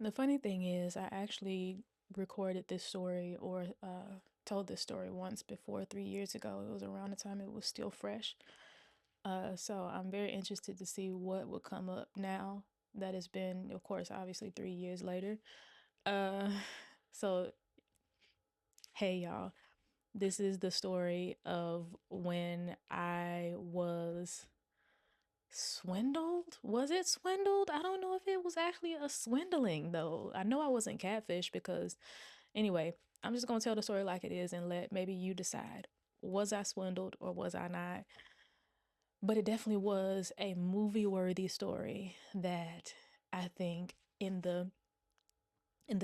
The funny thing is, I actually recorded this story or told this story once before 3 years ago. It was around the time it was still fresh. So I'm very interested to see what would come up now that it's been, of course, obviously 3 years later. Uh, so hey y'all, this is the story of when I was swindled. Was it swindled? I don't know if it was actually a swindling though. I know I wasn't catfish because anyway, I'm just gonna tell the story like it is and let maybe you decide. Was I swindled or was I not? But it definitely was a movie-worthy story that I think in the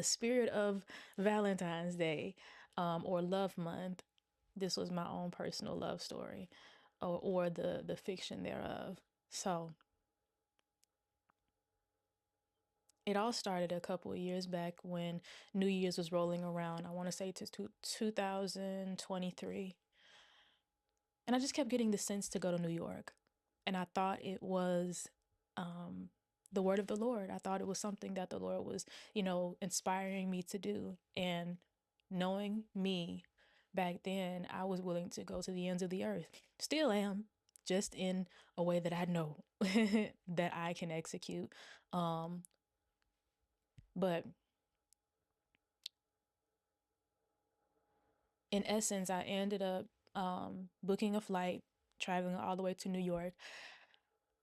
spirit of Valentine's Day, or Love Month, this was my own personal love story, or the fiction thereof. So it all started a couple of years back when New Year's was rolling around. I want to say to 2023. And I just kept getting the sense to go to New York. And I thought it was um, the word of the Lord. I thought it was something that the Lord was, inspiring me to do. And knowing me back then, I was willing to go to the ends of the earth. Still am, just in a way that I know that I can execute. Um, but in essence, I ended up booking a flight, traveling all the way to New York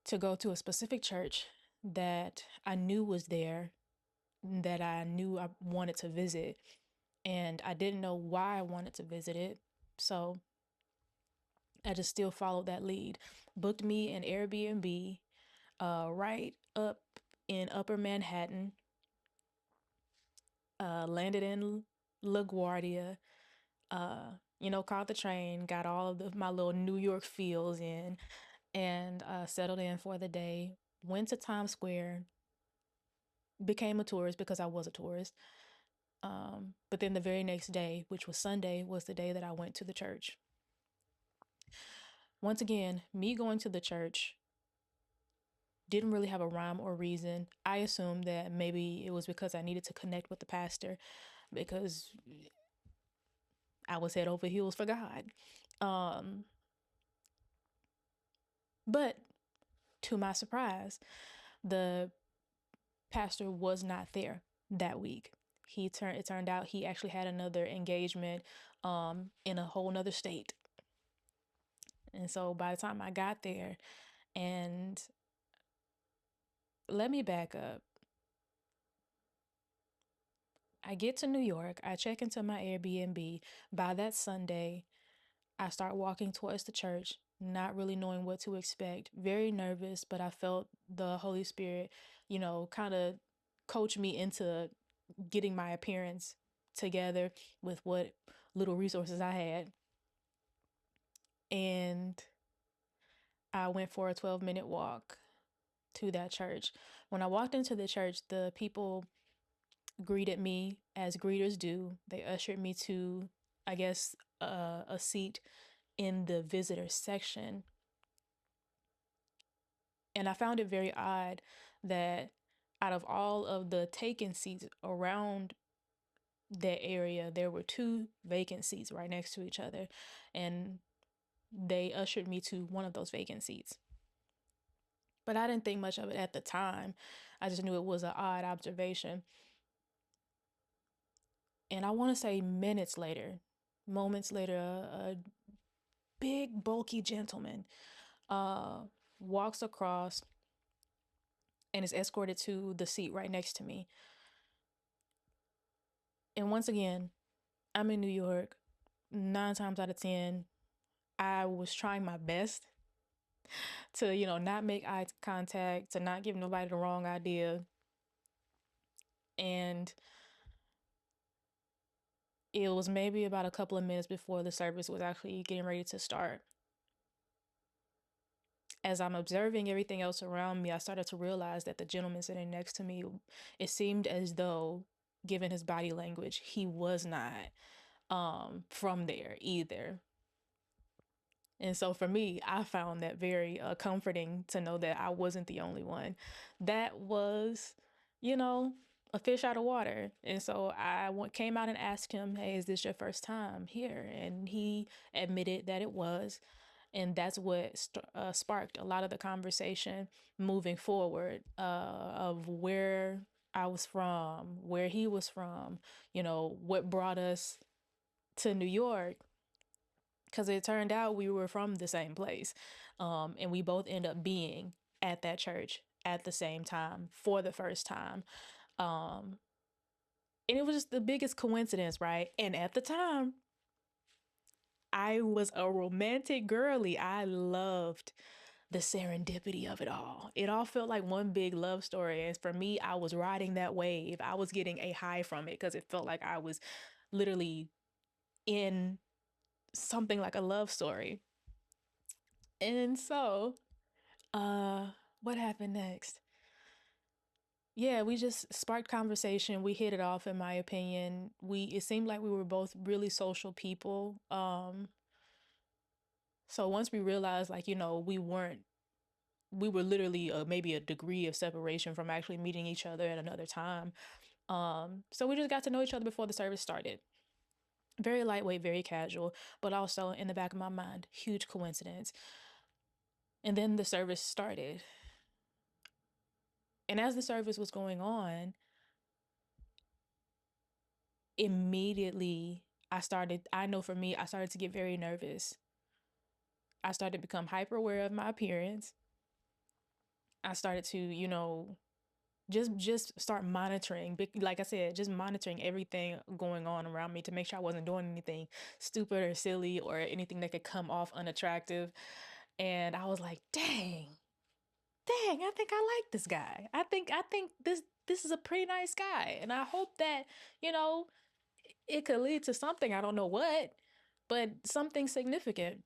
to go to a specific church that I knew was there, that I knew I wanted to visit. And I didn't know why I wanted to visit it. So I just still followed that lead. Booked me an Airbnb right up in Upper Manhattan, landed in LaGuardia, caught the train, got all of my little New York feels in, and settled in for the day. Went to Times Square, became a tourist because I was a tourist. But then the very next day, which was Sunday, was the day that I went to the church. Once again, me going to the church didn't really have a rhyme or reason. I assumed that maybe it was because I needed to connect with the pastor because I was head over heels for God. Um, but to my surprise, the pastor was not there that week. It turned out he actually had another engagement in a whole nother state. And so by the time I got there, and let me back up. I get to New York, I check into my Airbnb. By that Sunday, I start walking towards the church, not really knowing what to expect, very nervous, but I felt the Holy Spirit, kind of coach me into getting my appearance together with what little resources I had. And I went for a 12-minute walk to that church. When I walked into the church, the people greeted me as greeters do. They ushered me to, I guess, a seat in the visitor section. And I found it very odd that out of all of the taken seats around that area, there were two vacant seats right next to each other. And they ushered me to one of those vacant seats. But I didn't think much of it at the time. I just knew it was an odd observation. And I want to say moments later, a big, bulky gentleman walks across and is escorted to the seat right next to me. And once again, I'm in New York. 9 times out of 10, I was trying my best to, not make eye contact, to not give nobody the wrong idea. And it was maybe about a couple of minutes before the service was actually getting ready to start. As I'm observing everything else around me, I started to realize that the gentleman sitting next to me, it seemed as though, given his body language, he was not from there either. And so for me, I found that very comforting to know that I wasn't the only one. That was, you know, a fish out of water. And so came out and asked him, "Hey, is this your first time here?" And he admitted that it was. And that's what sparked a lot of the conversation moving forward, of where I was from, where he was from, what brought us to New York, because it turned out we were from the same place. And we both end up being at that church at the same time for the first time. Um, and it was just the biggest coincidence, right? And at the time, I was a romantic girly. I loved the serendipity of it all. It all felt like one big love story. And for me, I was riding that wave. I was getting a high from it because it felt like I was literally in something like a love story. And so, uh, what happened next? Yeah, we just sparked conversation. We hit it off, in my opinion. It seemed like we were both really social people. So once we realized, like, we were literally maybe a degree of separation from actually meeting each other at another time. So we just got to know each other before the service started. Very lightweight, very casual, but also in the back of my mind, huge coincidence. And then the service started. And as the service was going on, immediately I know for me, I started to get very nervous. I started to become hyper aware of my appearance. I started to, just start monitoring, like I said, just monitoring everything going on around me to make sure I wasn't doing anything stupid or silly or anything that could come off unattractive. And I was like, dang, I think I like this guy. I think this is a pretty nice guy. And I hope that, you know, it could lead to something. I don't know what, but something significant.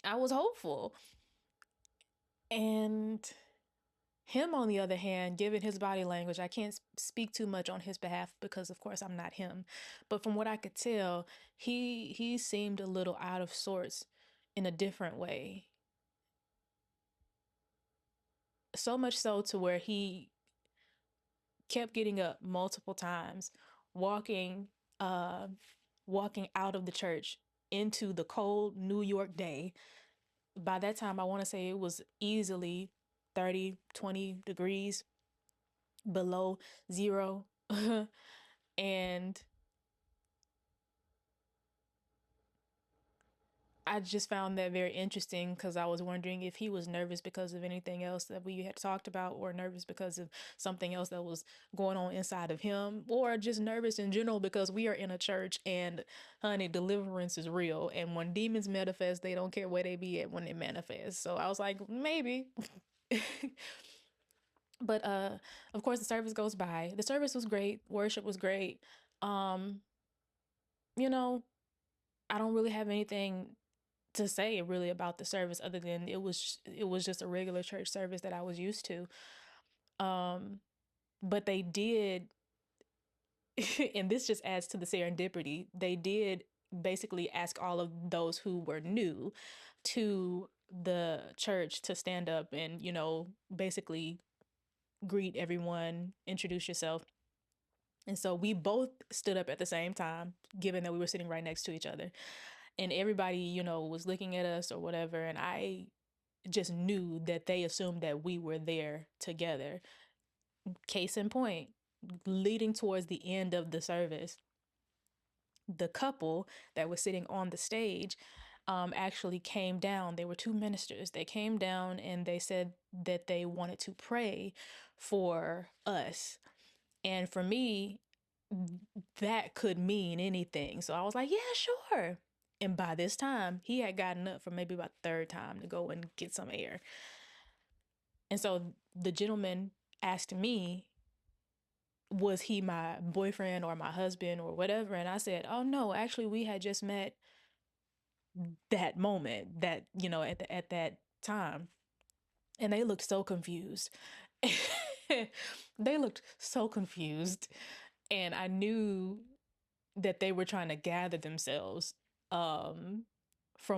I was hopeful. And him, on the other hand, given his body language, I can't speak too much on his behalf because, of course, I'm not him. But from what I could tell, he seemed a little out of sorts in a different way. So much so to where he kept getting up multiple times, walking, uh, walking out of the church into the cold New York day. By that time, I want to say it was easily 30, 20 degrees below zero. And I just found that very interesting because I was wondering if he was nervous because of anything else that we had talked about, or nervous because of something else that was going on inside of him, or just nervous in general because we are in a church and, honey, deliverance is real. And when demons manifest, they don't care where they be at when they manifest. So I was like, maybe. But of course the service goes by. The service was great. Worship was great. Um, you know, I don't really have anything to say really about the service other than it was just a regular church service that I was used to. Um, but they did, and this just adds to the serendipity. They did basically ask all of those who were new to the church to stand up and, basically greet everyone, introduce yourself. And so we both stood up at the same time, given that we were sitting right next to each other. And everybody, was looking at us or whatever. And I just knew that they assumed that we were there together. Case in point, leading towards the end of the service, the couple that was sitting on the stage actually came down. They were two ministers. They came down and they said that they wanted to pray for us. And for me, that could mean anything. So I was like, yeah, sure. And by this time, he had gotten up for maybe about the third time to go and get some air. And so the gentleman asked me, was he my boyfriend or my husband or whatever? And I said, oh no, actually we had just met that moment, that, at that time. And they looked so confused. They looked so confused. And I knew that they were trying to gather themselves from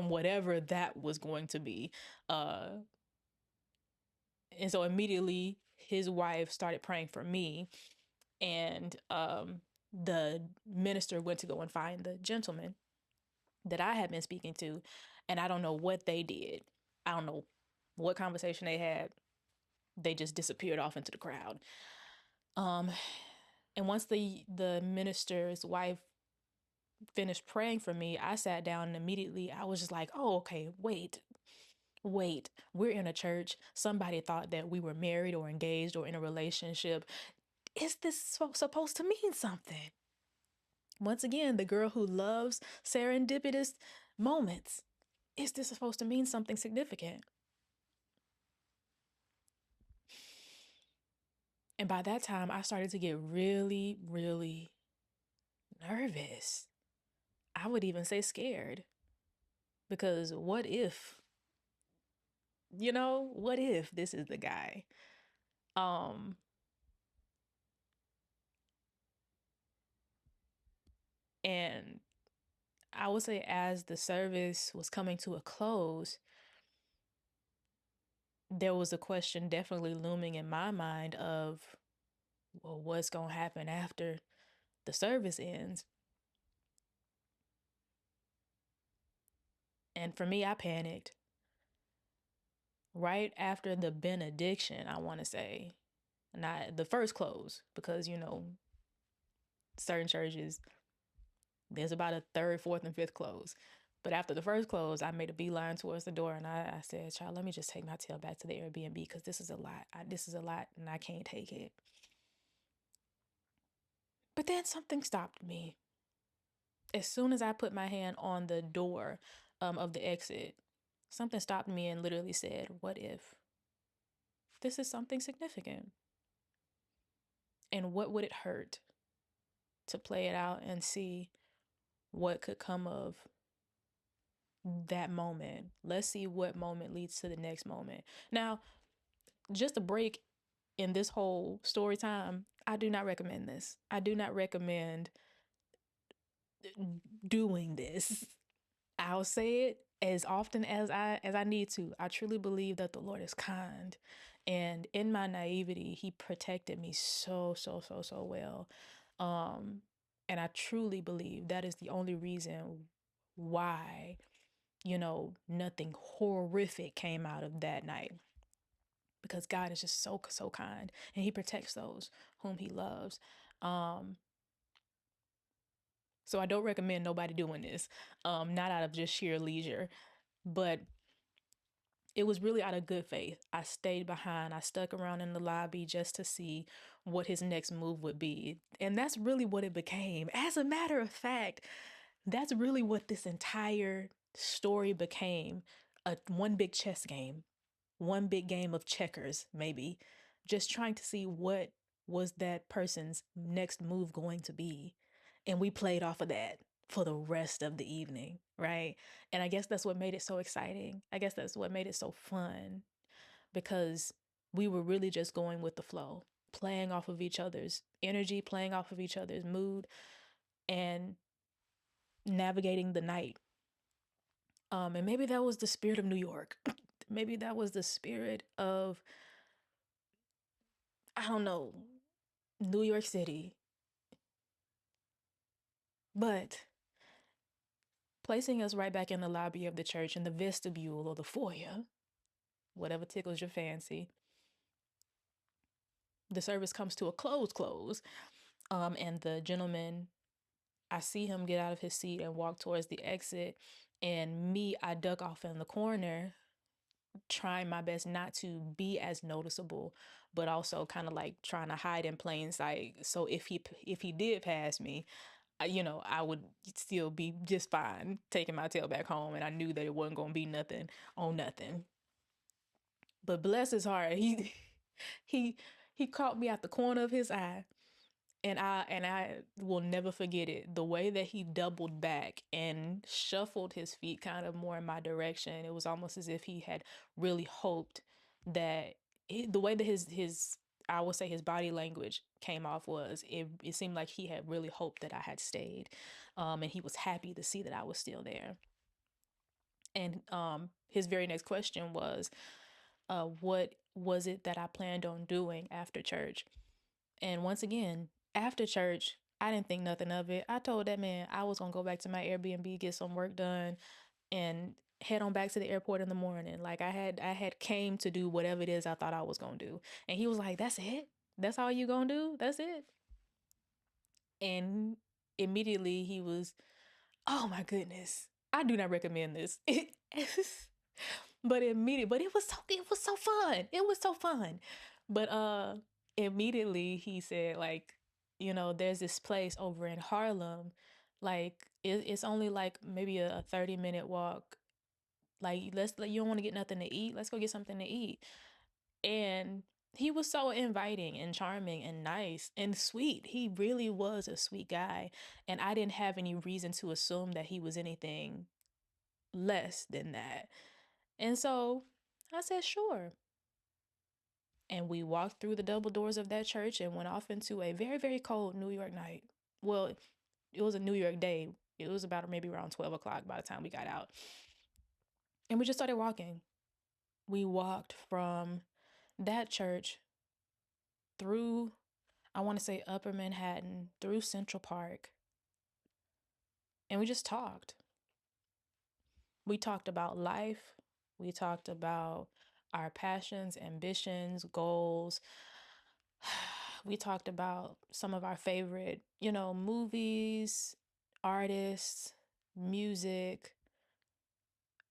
whatever that was going to be. And so immediately his wife started praying for me. And the minister went to go and find the gentleman that I had been speaking to, and I don't know what they did. I don't know what conversation they had. They just disappeared off into the crowd. Um, and once the minister's wife finished praying for me, I sat down and immediately I was just like, oh, okay, wait, we're in a church. Somebody thought that we were married or engaged or in a relationship. Is this supposed to mean something? Once again, the girl who loves serendipitous moments. Is this supposed to mean something significant? And by that time, I started to get really, really nervous. I would even say scared. Because what if this is the guy? Um, and I would say as the service was coming to a close, there was a question definitely looming in my mind of, well, what's going to happen after the service ends? And for me, I panicked right after the benediction, I want to say. Not the first close, because, certain churches, there's about a third, fourth, and fifth close. But after the first close, I made a beeline towards the door and I said, child, let me just take my tail back to the Airbnb because this is a lot. This is a lot and I can't take it. But then something stopped me. As soon as I put my hand on the door of the exit, something stopped me and literally said, what if this is something significant? And what would it hurt to play it out and see what could come of that moment? Let's see what moment leads to the next moment. Now, just a break in this whole story time, I do not recommend this. I do not recommend doing this. I'll say it as often as I need to. I truly believe that the Lord is kind. And in my naivety, he protected me so well. Um and I truly believe that is the only reason why, nothing horrific came out of that night. Because God is just so kind and he protects those whom he loves. Um so I don't recommend nobody doing this. Not out of just sheer leisure, but it was really out of good faith. I stayed behind. I stuck around in the lobby just to see what his next move would be. And that's really what it became. As a matter of fact, that's really what this entire story became. One big chess game, one big game of checkers, maybe, just trying to see what was that person's next move going to be. And we played off of that for the rest of the evening, right? And I guess that's what made it so exciting. I guess that's what made it so fun because we were really just going with the flow, playing off of each other's energy, playing off of each other's mood, and navigating the night. And maybe that was the spirit of New York. Maybe that was the spirit of, I don't know, New York City. But placing us right back in the lobby of the church, in the vestibule or the foyer, whatever tickles your fancy, the service comes to a close. And the gentleman, I see him get out of his seat and walk towards the exit. And me, I duck off in the corner, trying my best not to be as noticeable, but also kind of like trying to hide in plain sight. So if he did pass me, I would still be just fine taking my tail back home. And I knew that it wasn't going to be nothing on nothing. But bless his heart, he he caught me at the corner of his eye, and I will never forget it. The way that he doubled back and shuffled his feet kind of more in my direction. It was almost as if he had really hoped that the way that his I would say his body language came off was it seemed like he had really hoped that I had stayed, and he was happy to see that I was still there. And his very next question was, what was it that I planned on doing after church? And once again, After church, I didn't think nothing of it. I told that man I was gonna go back to my Airbnb, get some work done, and head on back to the airport in the morning. Like I had came to do whatever it is I thought I was gonna do. And he was like, "That's it? That's all you gonna do? That's it?" And immediately he was, "Oh my goodness. I do not recommend this." But it was so fun. It was so fun. But immediately he said, like, there's this place over in Harlem, like it's only like maybe a 30-minute walk. Like, you don't want to get nothing to eat, let's go get something to eat. And he was so inviting and charming and nice and sweet. He really was a sweet guy, and I didn't have any reason to assume that he was anything less than that. And so I said, sure. And we walked through the double doors of that church and went off into a very, very cold New York night. Well, it was a New York day. It was about maybe around 12 o'clock by the time we got out. And we just started walking. We walked from that church through, I want to say, Upper Manhattan, through Central Park. And we just talked. We talked about life. We talked about our passions, ambitions, goals. We talked about some of our favorite, movies, artists, music.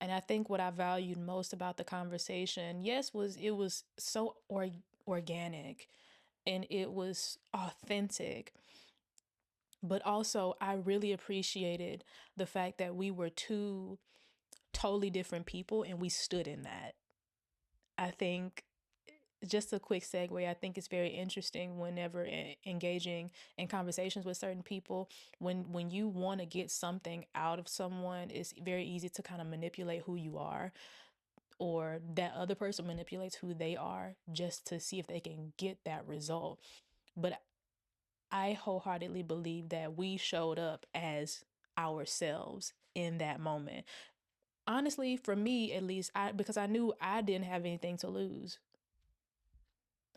And I think what I valued most about the conversation, yes, was it was so organic and it was authentic. But also, I really appreciated the fact that we were two totally different people and we stood in that. I think, just a quick segue, I think it's very interesting whenever engaging in conversations with certain people, when you want to get something out of someone, it's very easy to kind of manipulate who you are, or that other person manipulates who they are just to see if they can get that result. But I wholeheartedly believe that we showed up as ourselves in that moment. Honestly, for me at least, because I knew I didn't have anything to lose.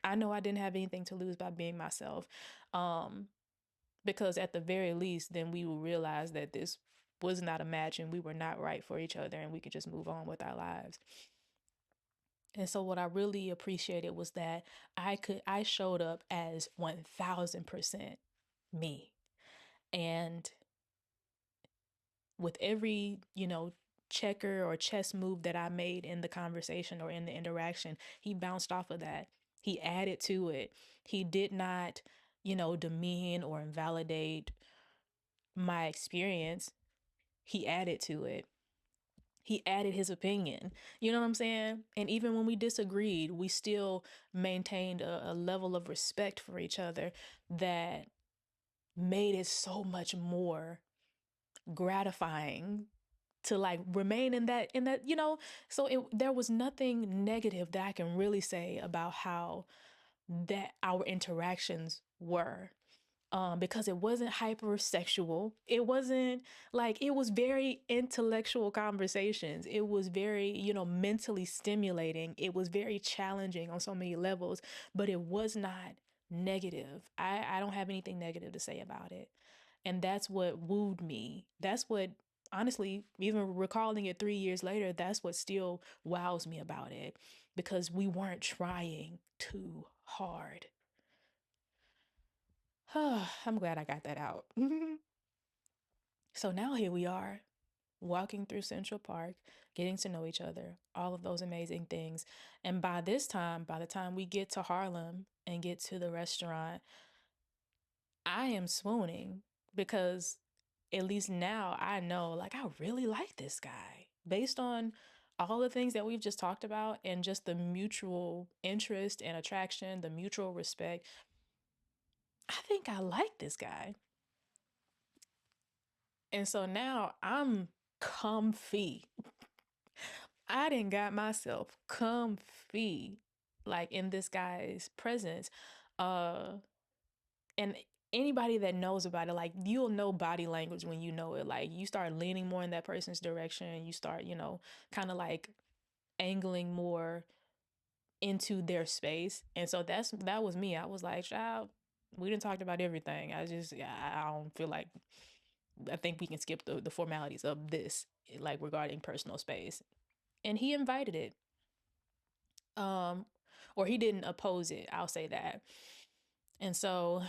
I know I didn't have anything to lose by being myself. Um, because at the very least, then we will realize that this was not a match and we were not right for each other and we could just move on with our lives. And so what I really appreciated was that I showed up as 1000% me. And with every, checker or chess move that I made in the conversation or in the interaction, he bounced off of that. He added to it. He did not, demean or invalidate my experience. He added to it. He added his opinion. You know what I'm saying? And even when we disagreed, we still maintained a level of respect for each other that made it so much more gratifying to like remain in that. So there was nothing negative that I can really say about how that our interactions were, because it wasn't hypersexual. It wasn't like, it was very intellectual conversations. It was very, mentally stimulating. It was very challenging on so many levels, but it was not negative. I don't have anything negative to say about it. And that's what wooed me. That's what, honestly, even recalling it 3 years later, that's what still wows me about it, because we weren't trying too hard. I'm glad I got that out. So now here we are, walking through Central Park, getting to know each other, all of those amazing things. And by this time, by the time we get to Harlem and get to the restaurant, I am swooning, because at least now I know, like, I really like this guy based on all the things that we've just talked about and just the mutual interest and attraction, the mutual respect. I think I like this guy. And so now I'm comfy. I didn't got myself comfy, like, in this guy's presence. Uh and anybody that knows about it, like, you'll know body language when you know it. Like, you start leaning more in that person's direction, you start, kind of like angling more into their space. And so that was me. I was like, child, We didn't talk about everything. I don't feel like, I think we can skip the formalities of this, like regarding personal space. And he invited it. Um, or he didn't oppose it. I'll say that. And so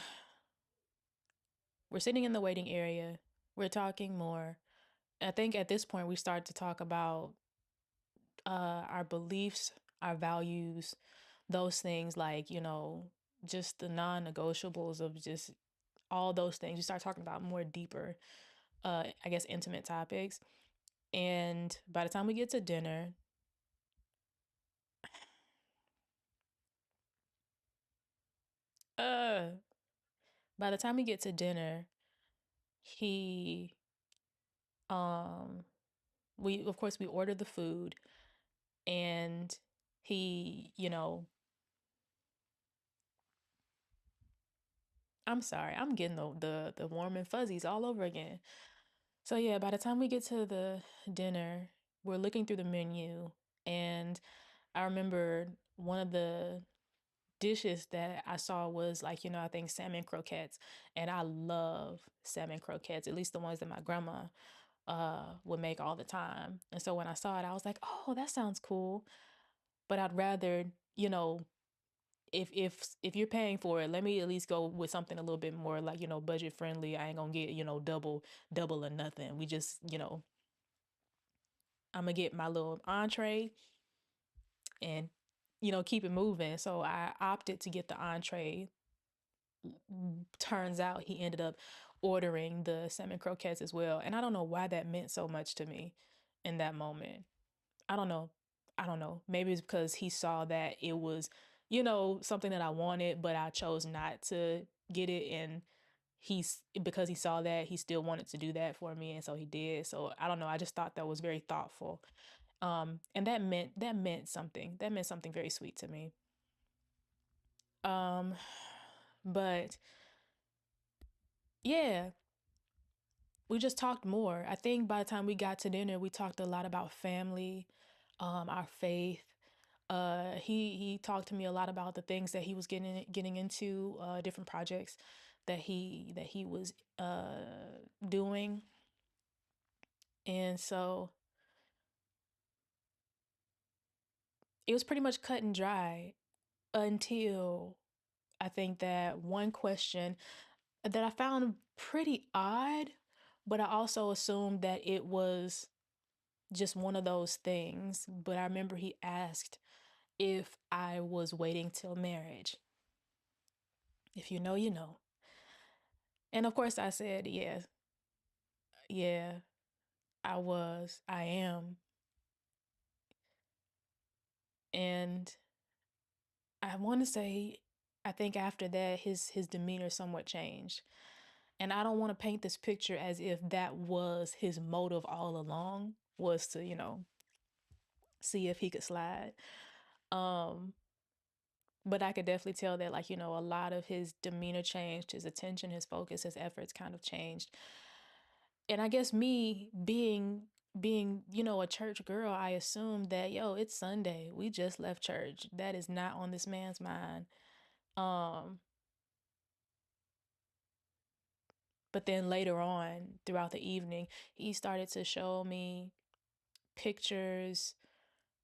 we're sitting in the waiting area. We're talking more. I think at this point we start to talk about our beliefs, our values, those things, like, just the non-negotiables of just all those things. You start talking about more deeper, I guess, intimate topics. And by the time we get to dinner, uh, by the time we get to dinner, he, um, we, of course, we ordered the food, and he, I'm sorry, I'm getting the warm and fuzzies all over again. So yeah, by the time we get to the dinner, we're looking through the menu, and I remember one of the dishes that I saw was, like, I think salmon croquettes, and I love salmon croquettes, at least the ones that my grandma would make all the time. And so when I saw it, I was like, "Oh, that sounds cool." But I'd rather, you know, if you're paying for it, let me at least go with something a little bit more, like, budget friendly. I ain't gonna get, double or nothing. We just, I'm gonna get my little entree and, keep it moving. So I opted to get the entree. Turns out he ended up ordering the salmon croquettes as well. And I don't know why that meant so much to me in that moment. I don't know. I don't know. Maybe it's because he saw that it was, something that I wanted, but I chose not to get it. And because he saw that, he still wanted to do that for me. And so he did. So I don't know. I just thought that was very thoughtful. And that meant something. That meant something very sweet to me. Um, but yeah, we just talked more. I think by the time we got to dinner, we talked a lot about family, our faith. He talked to me a lot about the things that he was getting into, different projects that he was doing, and so it was pretty much cut and dry until I think that one question that I found pretty odd, but I also assumed that it was just one of those things. But I remember he asked if I was waiting till marriage. If you know, you know. And of course I said, yes, yeah, I am. And I want to say, I think after that, his demeanor somewhat changed. And I don't want to paint this picture as if that was his motive all along, was to, see if he could slide. Um, but I could definitely tell that, like, a lot of his demeanor changed, his attention, his focus, his efforts kind of changed. And I guess me being, a church girl, I assumed that, yo, it's Sunday. We just left church. That is not on this man's mind. Um, but then later on throughout the evening, he started to show me pictures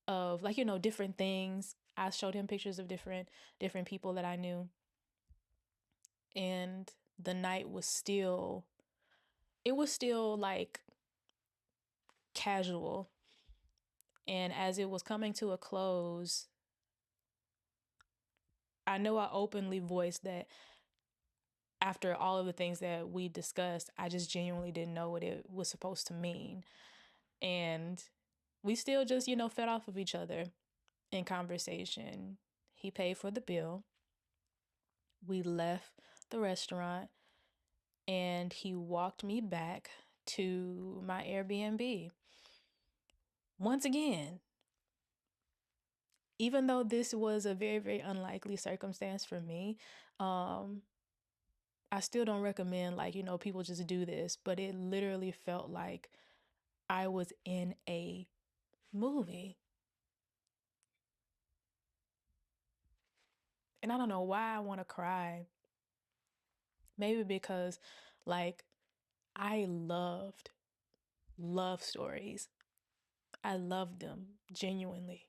of, like, different things. I showed him pictures of different people that I knew. And the night was still, it was still like casual. And as it was coming to a close, I know I openly voiced that after all of the things that we discussed, I just genuinely didn't know what it was supposed to mean. And we still just, fed off of each other in conversation. He paid for the bill. We left the restaurant, and he walked me back to my Airbnb. Once again, even though this was a very, very unlikely circumstance for me, um, I still don't recommend, like, people just do this, but it literally felt like I was in a movie. And I don't know why I want to cry, Maybe because, like, I loved love stories. I loved them genuinely.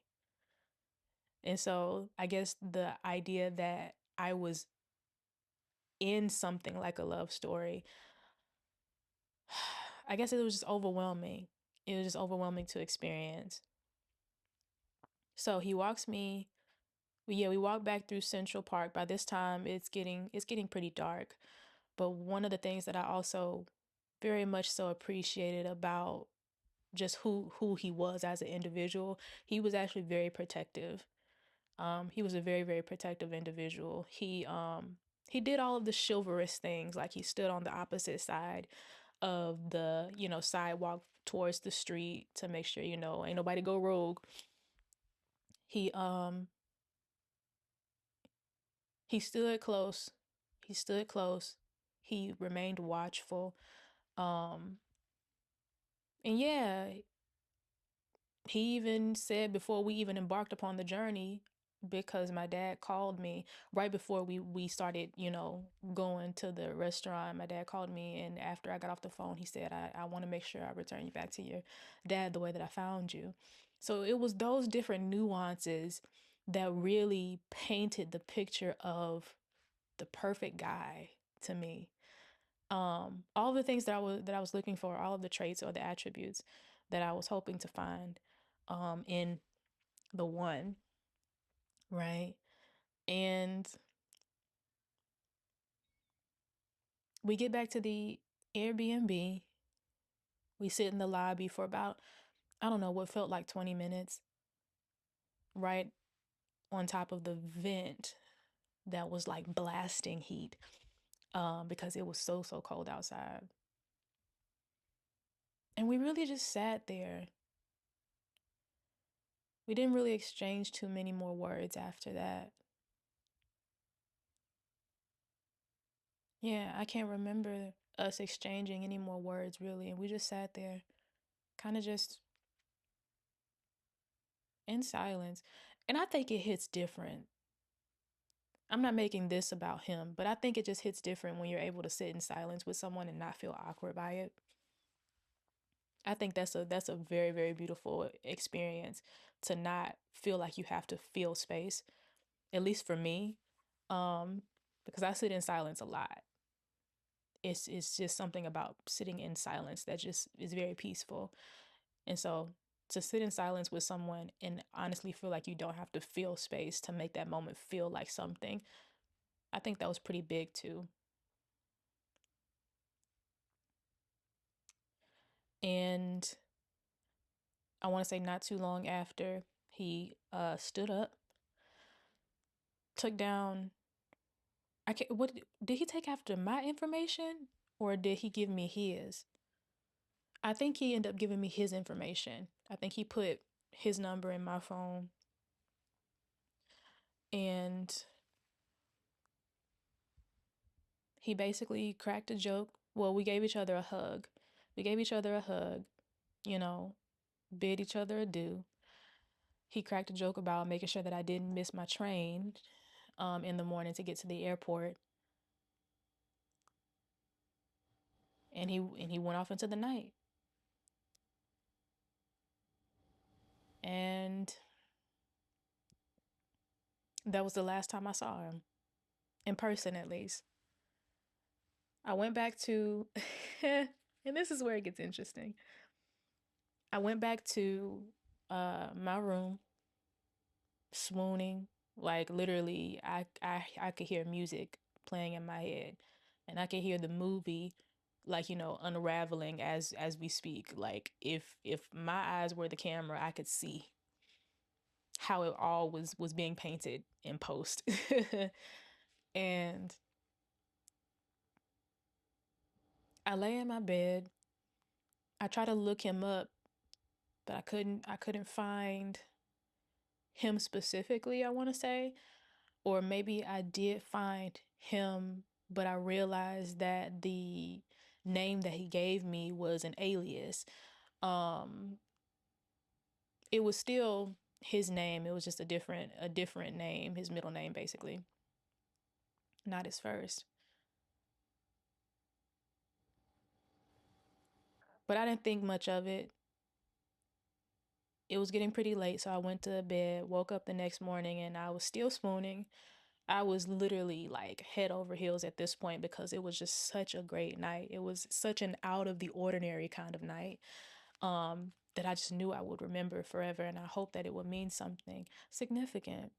And so I guess the idea that I was in something like a love story, I guess it was just overwhelming. It was just overwhelming to experience. So he walks me, yeah, we walk back through Central Park. By this time it's getting pretty dark. But one of the things that I also very much so appreciated about just who he was as an individual, he was actually very protective. He was a very, very protective individual. He did all of the chivalrous things, like he stood on the opposite side of the, sidewalk towards the street to make sure, ain't nobody go rogue. He um he stood close. He stood close. He remained watchful. Um and yeah, he even said before we even embarked upon the journey, because my dad called me right before we started, going to the restaurant. My dad called me, and after I got off the phone, he said, I want to make sure I return you back to your dad the way that I found you. So it was those different nuances that really painted the picture of the perfect guy to me. All the things that I was looking for, all of the traits or the attributes that I was hoping to find in the one, right? And we get back to the Airbnb. We sit in the lobby for about, I don't know, what felt like 20 minutes, right on top of the vent that was like blasting heat, because it was so, so cold outside. And we really just sat there. We didn't really exchange too many more words after that. Yeah, I can't remember us exchanging any more words really. And we just sat there, kind of just in silence. And I think it hits different. I'm not making this about him, but I think it just hits different when you're able to sit in silence with someone and not feel awkward by it. I think that's a very, very beautiful experience, to not feel like you have to fill space, at least for me. Um, because I sit in silence a lot. It's just something about sitting in silence that just is very peaceful. And so to sit in silence with someone and honestly feel like you don't have to fill space to make that moment feel like something, I think that was pretty big too. And I want to say not too long after, he stood up, took down. I can't. What did he take after my information, or did he give me his? I think he ended up giving me his information. I think he put his number in my phone, and he basically cracked a joke. Well, we gave each other a hug. We gave each other a hug, you know, bid each other adieu. He cracked a joke about making sure that I didn't miss my train in the morning to get to the airport. And he went off into the night. And that was the last time I saw him, in person at least. I went back to, and this is where it gets interesting. I went back to my room, swooning. Like literally, I could hear music playing in my head, and I could hear the movie, like unraveling as we speak. Like if my eyes were the camera, I could see how it all was being painted in post. And I lay in my bed. I try to look him up, but I couldn't find him specifically, I want to say. Or maybe I did find him, but I realized that the name that he gave me was an alias. Um it was still his name. It was just a different name, his middle name basically, not his first. But I didn't think much of it. It was getting pretty late, so I went to bed, woke up the next morning, and I was still spooning. I was literally like head over heels at this point because it was just such a great night. It was such an out of the ordinary kind of night, that I just knew I would remember forever, and I hope that it would mean something significant.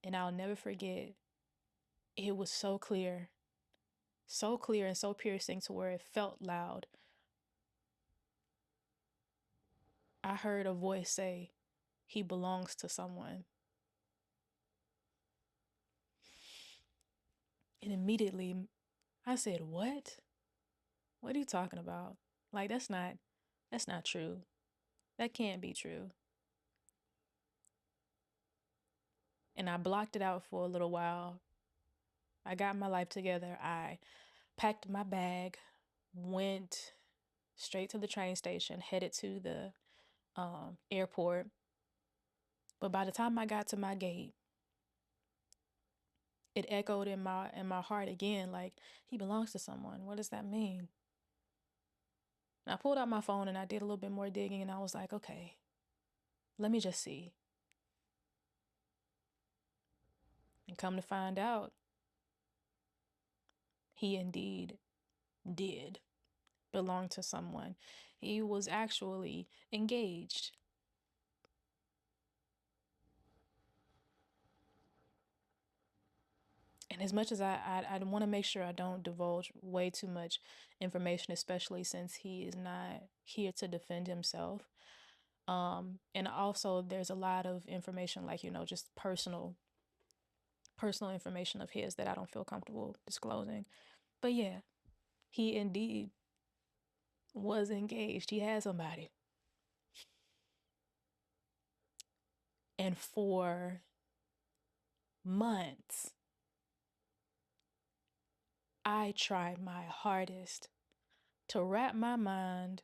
And I'll never forget, it was so clear and so piercing to where it felt loud. I heard a voice say, "He belongs to someone." And immediately I said, "What? What are you talking about? Like that's not true. That can't be true." And I blocked it out for a little while. I got my life together. I packed my bag, went straight to the train station, headed to the airport. But by the time I got to my gate, it echoed in my heart again, like, he belongs to someone. What does that mean? And I pulled out my phone and I did a little bit more digging, and I was like, okay, let me just see. And come to find out, he indeed did belong to someone. He was actually engaged. And as much as I want to make sure I don't divulge way too much information, especially since he is not here to defend himself. And also there's a lot of information, like, just personal information of his that I don't feel comfortable disclosing. But yeah, he indeed was engaged. He had somebody. And for months, I tried my hardest to wrap my mind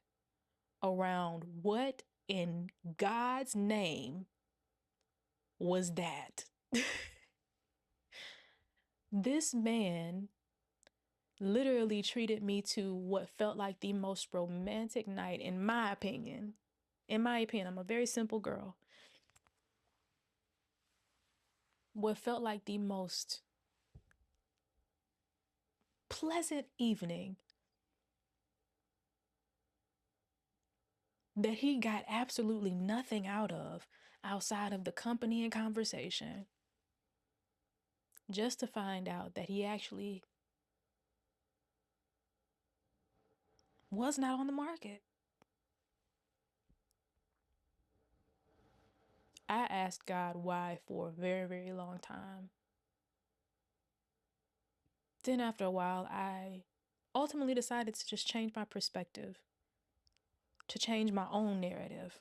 around what in God's name was that. This man literally treated me to what felt like the most romantic night, in my opinion. In my opinion, I'm a very simple girl. What felt like the most pleasant evening that he got absolutely nothing out of outside of the company and conversation, just to find out that he actually was not on the market. I asked God why for a very, very long time. Then after a while, I ultimately decided to just change my perspective, to change my own narrative,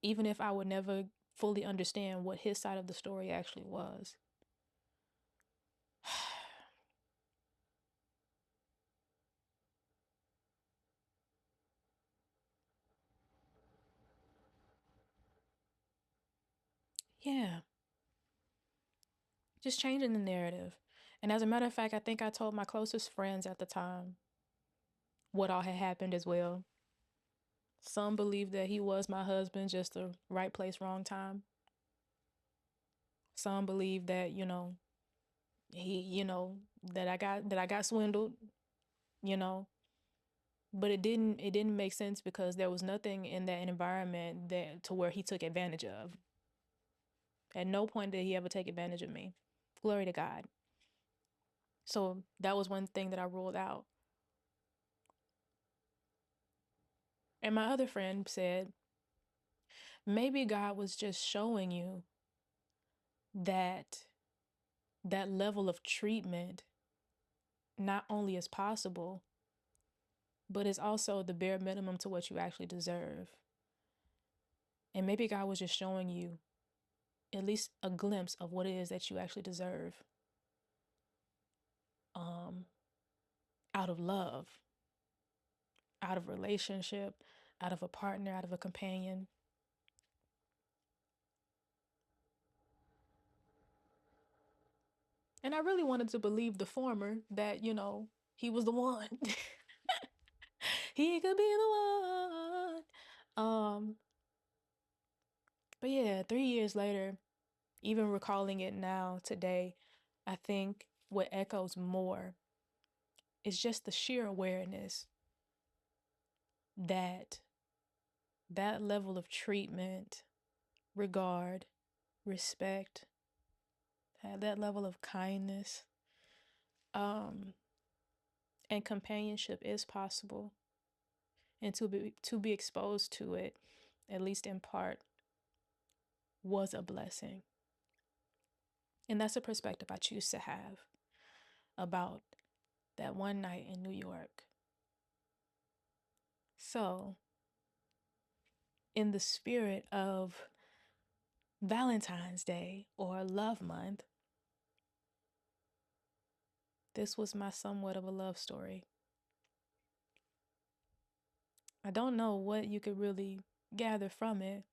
even if I would never fully understand what his side of the story actually was. Yeah, just changing the narrative. And as a matter of fact, I think I told my closest friends at the time what all had happened as well. Some believed that he was my husband, just the right place, wrong time. Some believed that, he, that I got swindled, you know. But it didn't make sense because there was nothing in that environment that to where he took advantage of. At no point did he ever take advantage of me. Glory to God. So that was one thing that I ruled out. And my other friend said, maybe God was just showing you that that level of treatment not only is possible, but is also the bare minimum to what you actually deserve. And maybe God was just showing you at least a glimpse of what it is that you actually deserve, um, out of love, out of relationship, out of a partner, out of a companion. And I really wanted to believe the former, that, he was the one. He could be the one. But yeah, 3 years later, even recalling it now today, I think what echoes more is just the sheer awareness that that level of treatment, regard, respect, that level of kindness, um, and companionship is possible, and to be exposed to it, at least in part, was a blessing. And that's a perspective I choose to have about that one night in New York. So, in the spirit of Valentine's Day or Love Month, this was my somewhat of a love story. I don't know what you could really gather from it,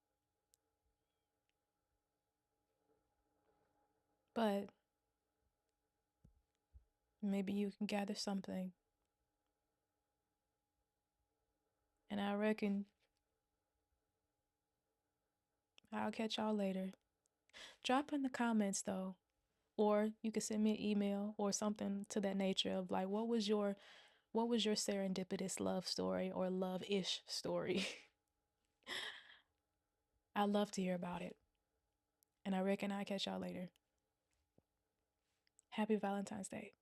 but maybe you can gather something. And I reckon I'll catch y'all later. Drop in the comments though, or you could send me an email or something to that nature of like, what was your serendipitous love story or love-ish story? I'd love to hear about it. And I reckon I'll catch y'all later. Happy Valentine's Day.